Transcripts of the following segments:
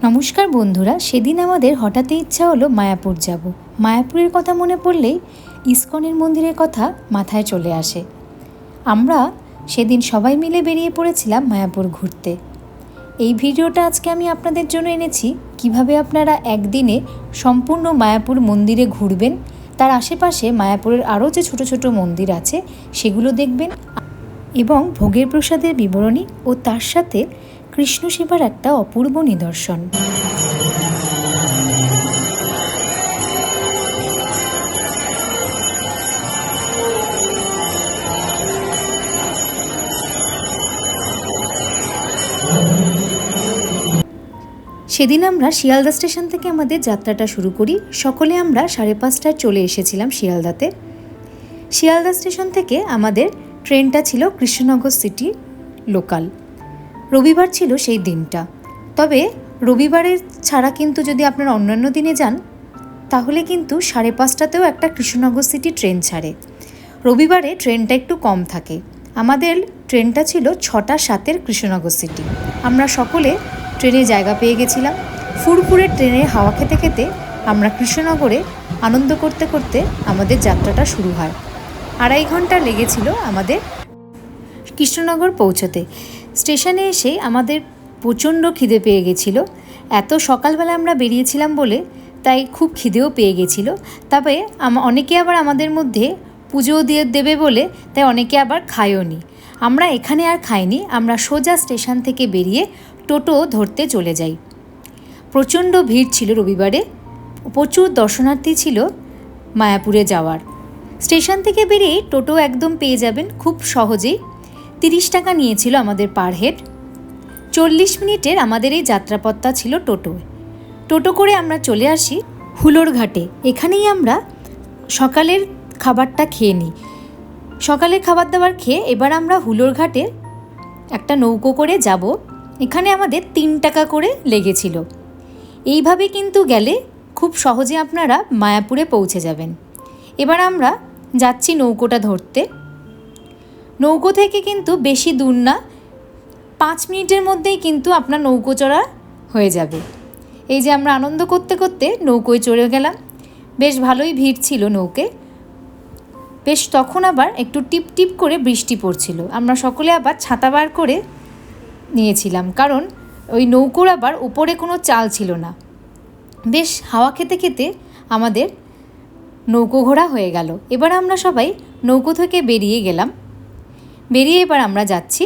নমস্কার বন্ধুরা, সেদিন আমাদের হঠাৎই ইচ্ছা হলো মায়াপুর যাব। মায়াপুরের কথা মনে পড়লেই ইসকনের মন্দিরের কথা মাথায় চলে আসে। আমরা সেদিন সবাই মিলে বেরিয়ে পড়েছিলাম মায়াপুর ঘুরতে। এই ভিডিওটা আজকে আমি আপনাদের জন্য এনেছি কিভাবে আপনারা একদিনে সম্পূর্ণ মায়াপুর মন্দিরে ঘুরবেন, তার আশেপাশে মায়াপুরের আরও যে ছোট ছোট মন্দির আছে সেগুলো দেখবেন এবং ভোগের প্রসাদের বিবরণী ও তার সাথে কৃষ্ণ সেবার একটা অপূর্ব নিদর্শন। সেদিন আমরা শিয়ালদা স্টেশন থেকে আমাদের যাত্রাটা শুরু করি। সকলে আমরা 5:30টায় চলে এসেছিলাম শিয়ালদাতে। শিয়ালদা স্টেশন থেকে আমাদের ট্রেনটা ছিল কৃষ্ণনগর সিটি লোকাল। রবিবার ছিল সেই দিনটা। তবে রবিবারের ছাড়া কিন্তু যদি আপনারা অন্যান্য দিনে যান তাহলে কিন্তু 5:30টাতেও একটা কৃষ্ণনগর সিটি ট্রেন ছাড়ে। রবিবারে ট্রেনটা একটু কম থাকে। আমাদের ট্রেনটা ছিল 6:07 কৃষ্ণনগর সিটি। আমরা সকলে ট্রেনে জায়গা পেয়ে গেছিলাম। ফুরফুরে ট্রেনে হাওয়া খেতে খেতে আমরা কৃষ্ণনগরে আনন্দ করতে করতে আমাদের যাত্রাটা শুরু হয়। 2.5 ঘন্টা লেগেছিল আমাদের কৃষ্ণনগর পৌঁছতে। স্টেশনে এসে আমাদের প্রচণ্ড খিদে পেয়ে গেছিলো। এত সকালবেলা আমরা বেরিয়েছিলাম বলে তাই খুব খিদেও পেয়ে গেছিলো। তবে অনেকে আবার আমাদের মধ্যে পুজো দিয়ে দেবে বলে তাই অনেকে আবার খায়ও নি। আমরা এখানে আর খাইনি, আমরা সোজা স্টেশন থেকে বেরিয়ে টোটো ধরতে চলে যাই। প্রচণ্ড ভিড় ছিল রবিবারে, প্রচুর দর্শনার্থী ছিল মায়াপুরে যাওয়ার। স্টেশন থেকে বেরিয়েই টোটো একদম পেয়ে যাবেন খুব সহজেই। 30 টাকা নিয়েছিল আমাদের পার হেড। 40 মিনিটের আমাদের এই যাত্রাপথটা ছিল টোটো করে আমরা চলে আসি হুলোর ঘাটে। এখানেই আমরা সকালের খাবারটা খেয়ে নিই। সকালের খাবার দাবার খেয়ে এবার আমরা হুলোর ঘাটে একটা নৌকো করে যাব। এখানে আমাদের 3 টাকা করে লেগেছিল। এইভাবে কিন্তু গেলে খুব সহজে আপনারা মায়াপুরে পৌঁছে যাবেন। এবার আমরা যাচ্ছি নৌকোটা ধরতে। নৌকো থেকে কিন্তু বেশি দূর না, 5 মিনিটের মধ্যেই কিন্তু আপনার নৌকো চড়া হয়ে যাবে। এই যে আমরা আনন্দ করতে করতে নৌকোয় চড়ে গেলাম। বেশ ভালোই ভিড় ছিল নৌকে। বেশ তখন আবার একটু টিপ টিপ করে বৃষ্টি পড়ছিল। আমরা সকলে আবার ছাতা বার করে নিয়েছিলাম, কারণ ওই নৌকোর আবার উপরে কোনো চাল ছিল না। বেশ হাওয়া খেতে খেতে আমাদের নৌকো ঘোরা হয়ে গেল। এবার আমরা সবাই নৌকো থেকে বেরিয়ে গেলাম। বেরিয়ে এবার আমরা যাচ্ছি।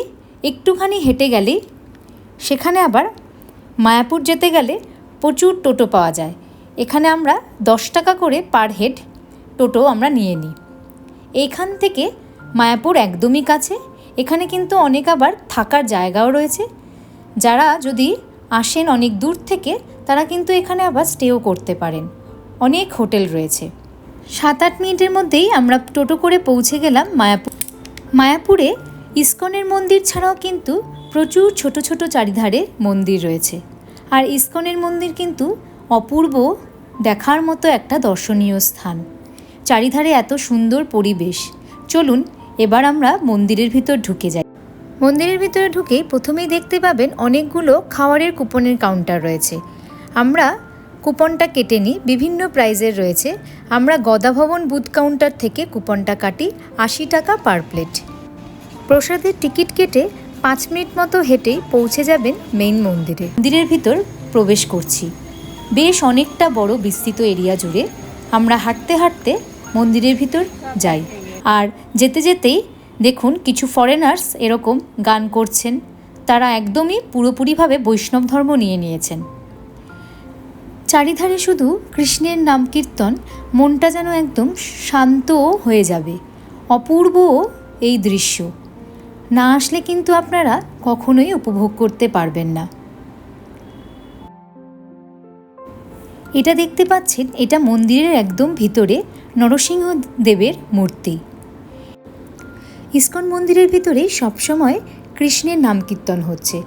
একটুখানি হেঁটে গেলেই সেখানে আবার মায়াপুর যেতে গেলে প্রচুর টোটো পাওয়া যায়। এখানে আমরা 10 টাকা করে পার হেড টোটো আমরা নিয়ে নিই। এইখান থেকে মায়াপুর একদমই কাছে। এখানে কিন্তু অনেক আবার থাকার জায়গাও রয়েছে। যারা যদি আসেন অনেক দূর থেকে তারা কিন্তু এখানে আবার স্টেও করতে পারেন। অনেক হোটেল রয়েছে। 7-8 মিনিটের মধ্যেই আমরা টোটো করে পৌঁছে গেলাম মায়াপুরে ইসকনের মন্দির ছাড়াও কিন্তু প্রচুর ছোট ছোট চারিধারে মন্দির রয়েছে। আর ইসকনের মন্দির কিন্তু অপূর্ব দেখার মতো একটা দর্শনীয় স্থান। চারিধারে এত সুন্দর পরিবেশ। চলুন এবার আমরা মন্দিরের ভিতর ঢুকে যাই। মন্দিরের ভিতরে ঢুকেই প্রথমেই দেখতে পাবেন অনেকগুলো খাওয়ারের কুপনের কাউন্টার রয়েছে। আমরা কুপনটা কেটে নিই, বিভিন্ন প্রাইজের রয়েছে। আমরা গদাভবন বুথ কাউন্টার থেকে কুপনটা কাটি 80 টাকা পার প্লেট। প্রসাদের টিকিট কেটে 5 মিনিট মতো হেঁটেই পৌঁছে যাবেন মেইন মন্দিরে। মন্দিরের ভিতর প্রবেশ করছি। বেশ অনেকটা বড় বিস্তৃত এরিয়া জুড়ে আমরা হাঁটতে হাঁটতে মন্দিরের ভিতর যাই। আর যেতে যেতেই দেখুন কিছু ফরেনার্স এরকম গান করছেন। তারা একদমই পুরোপুরিভাবে বৈষ্ণব ধর্ম নিয়ে নিয়েছেন। চারিধারে শুধু কৃষ্ণের নাম কীর্তন, মনটা যেন একদম শান্ত হয়ে যাবে। অপূর্ব এই দৃশ্য, না আসলে কিন্তু আপনারা কখনোই উপভোগ করতে পারবেন না। এটা দেখতে পাচ্ছেন, এটা মন্দিরের একদম ভিতরে নরসিংহ দেবের মূর্তি। ইসকন মন্দিরের ভিতরে সবসময় কৃষ্ণের নাম কীর্তন হচ্ছে।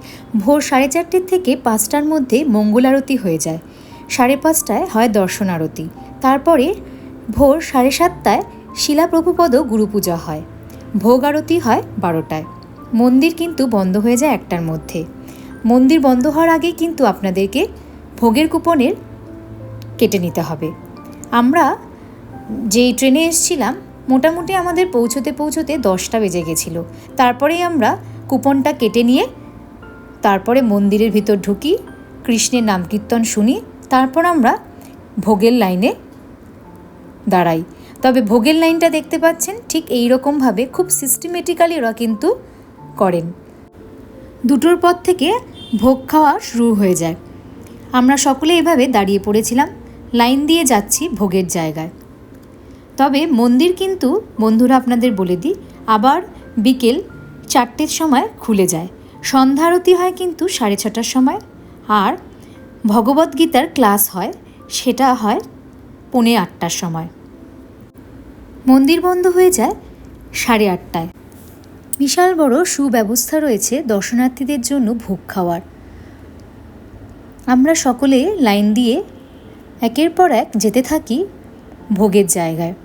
ভোর 4:30 থেকে 5টার মধ্যে মঙ্গল আরতি হয়ে যায়। 5:30টায় হয় দর্শন আরতি। তারপরে ভোর 7:30টায় শিলা প্রভুপদ গুরু পূজা হয়। ভোগ আরতি হয় 12টায়। মন্দির কিন্তু বন্ধ হয়ে যায় 1টার মধ্যে। মন্দির বন্ধ হওয়ার আগেই কিন্তু আপনাদেরকে ভোগের কুপনের কেটে নিতে হবে। আমরা যেই ট্রেনে এসেছিলাম মোটামুটি আমাদের পৌঁছতে 10টা বেজে গেছিলো। তারপরেই আমরা কুপনটা কেটে নিয়ে তারপরে মন্দিরের ভিতর ঢুকি, কৃষ্ণের নাম কীর্তন শুনি, তারপর আমরা ভোগের লাইনে দাঁড়াই। তবে ভোগের লাইনটা দেখতে পাচ্ছেন ঠিক এই রকমভাবে খুব সিস্টেমেটিক্যালি ওরা কিন্তু করেন। 2টোর পর থেকে ভোগ খাওয়া শুরু হয়ে যায়। আমরা সকলে এভাবে দাঁড়িয়ে পড়েছিলাম, লাইন দিয়ে যাচ্ছি ভোগের জায়গায়। তবে মন্দির কিন্তু বন্ধুরা আপনাদের বলে দিই আবার বিকেল 4টের সময় খুলে যায়। সন্ধ্যা আরতি হয় কিন্তু 6:30টার সময়, আর ভগবদ্গীতার ক্লাস হয় সেটা হয় 7:45টার সময়। মন্দির বন্ধ হয়ে যায় 8:30টায়। বিশাল বড় সুব্যবস্থা রয়েছে দর্শনার্থীদের জন্য ভোগ খাওয়ার। আমরা সকলে লাইন দিয়ে একের পর এক যেতে থাকি ভোগের জায়গায়।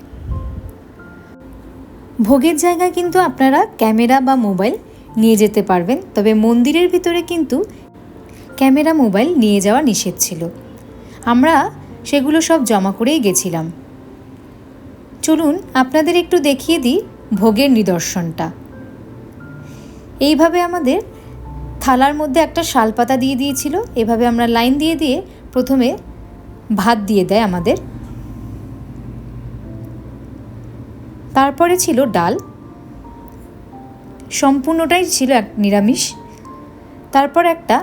ভোগের জায়গায় কিন্তু আপনারা ক্যামেরা বা মোবাইল নিয়ে যেতে পারবেন, তবে মন্দিরের ভিতরে কিন্তু ক্যামেরা মোবাইল নিয়ে যাওয়া নিষেধ ছিল। আমরা সেগুলো সব জমা করেই গেছিলাম। চলুন আপনাদের একটু দেখিয়ে দিই ভোগের নিদর্শনটা। এইভাবে আমাদের থালার মধ্যে একটা শালপাতা দিয়ে দিয়েছিল, এভাবে আমরা লাইন দিয়ে দিয়ে প্রথমে ভাত দিয়ে দেয় আমাদের, তারপরে ছিল ডাল, সম্পূর্ণটাই ছিল এক নিরামিষ। তারপর একটা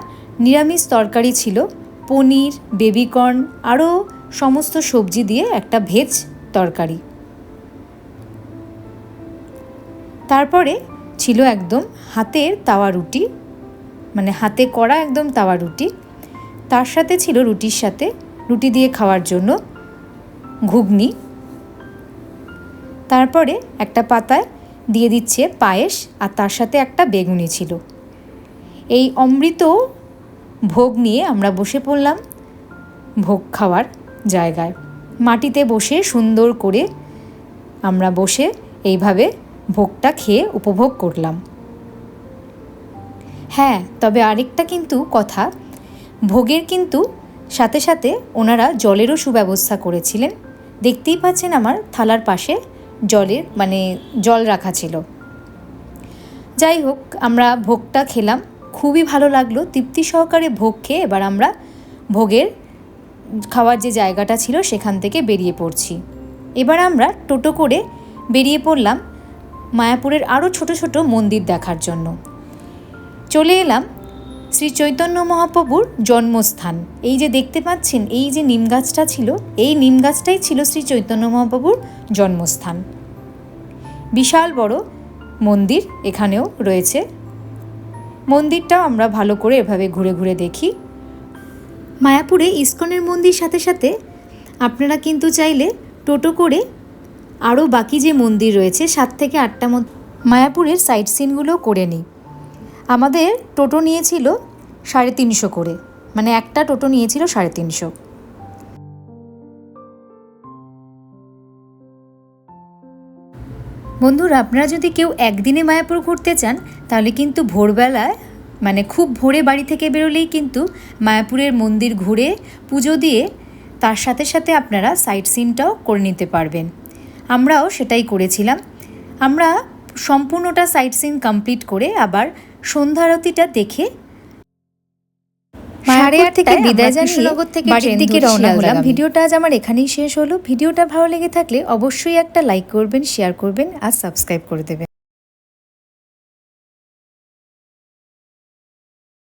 নিরামিষ তরকারি ছিল, পনির, বেবিকর্ন আরও সমস্ত সবজি দিয়ে একটা ভেজ তরকারি। তারপরে ছিল একদম হাতের তাওয়া রুটি, মানে হাতে করা একদম তাওয়া রুটি। তার সাথে ছিল রুটির সাথে রুটি দিয়ে খাওয়ার জন্য ঘুগনি। তারপরে একটা পাতায় দিয়ে দিচ্ছে পায়েস, আর তার সাথে একটা বেগুনি ছিল। এই অমৃত ভোগ নিয়ে আমরা বসে পড়লাম ভোগ খাওয়ার জায়গায়। মাটিতে বসে সুন্দর করে আমরা বসে এইভাবে ভোগটা খেয়ে উপভোগ করলাম। হ্যাঁ, তবে আরেকটা কিন্তু কথা, ভোগের কিন্তু সাথে সাথে ওনারা জলেরও সুব্যবস্থা করেছিলেন। দেখতেই পাচ্ছেন আমার থালার পাশে জল রাখা ছিল। যাই হোক, আমরা ভোগটা খেলাম, খুবই ভালো লাগলো। তৃপ্তি সহকারে ভোগ খেয়ে এবার আমরা ভোগের খাওয়ার যে জায়গাটা ছিল সেখান থেকে বেরিয়ে পড়ছি। এবার আমরা টোটো করে বেরিয়ে পড়লাম মায়াপুরের আরও ছোট ছোট মন্দির দেখার জন্য। চলে এলাম শ্রী চৈতন্য মহাপ্রভুর জন্মস্থান। এই যে দেখতে পাচ্ছেন এই যে নিম গাছটা ছিল, এই নিম গাছটাই ছিল শ্রী চৈতন্য মহাপ্রভুর জন্মস্থান। বিশাল বড় মন্দির এখানেও রয়েছে। মন্দিরটাও আমরা ভালো করে এভাবে ঘুরে ঘুরে দেখি। মায়াপুরে ইস্কনের মন্দির সাথে সাথে আপনারা কিন্তু চাইলে টোটো করে আরও বাকি যে মন্দির রয়েছে 7 থেকে 8টা মায়াপুরের সাইট সিনগুলো করে নিই। আমাদের টোটো নিয়েছিল 350 করে, মানে একটা টোটো নিয়েছিল 350। বন্ধুরা, আপনারা যদি কেউ একদিনে মায়াপুর ঘুরতে চান তাহলে কিন্তু ভোরবেলায়, মানে খুব ভোরে বাড়ি থেকে বেরোলেই কিন্তু মায়াপুরের মন্দির ঘুরে পুজো দিয়ে তার সাথে সাথে আপনারা সাইট সিনটাও করে নিতে পারবেন। আমরাও সেটাই করেছিলাম। আমরা সম্পূর্ণটা সাইট সিন কমপ্লিট করে আবার সন্ধ্যা আরতিটা দেখে 8:30 থেকে বিদায় জানিয়ে বাড়ির দিকে রওনা হলাম। ভিডিওটা আজ আমার এখানেই শেষ হলো। ভিডিওটা ভালো লেগে থাকলে অবশ্যই একটা লাইক করবেন, শেয়ার করবেন আর সাবস্ক্রাইব করে দেবেন।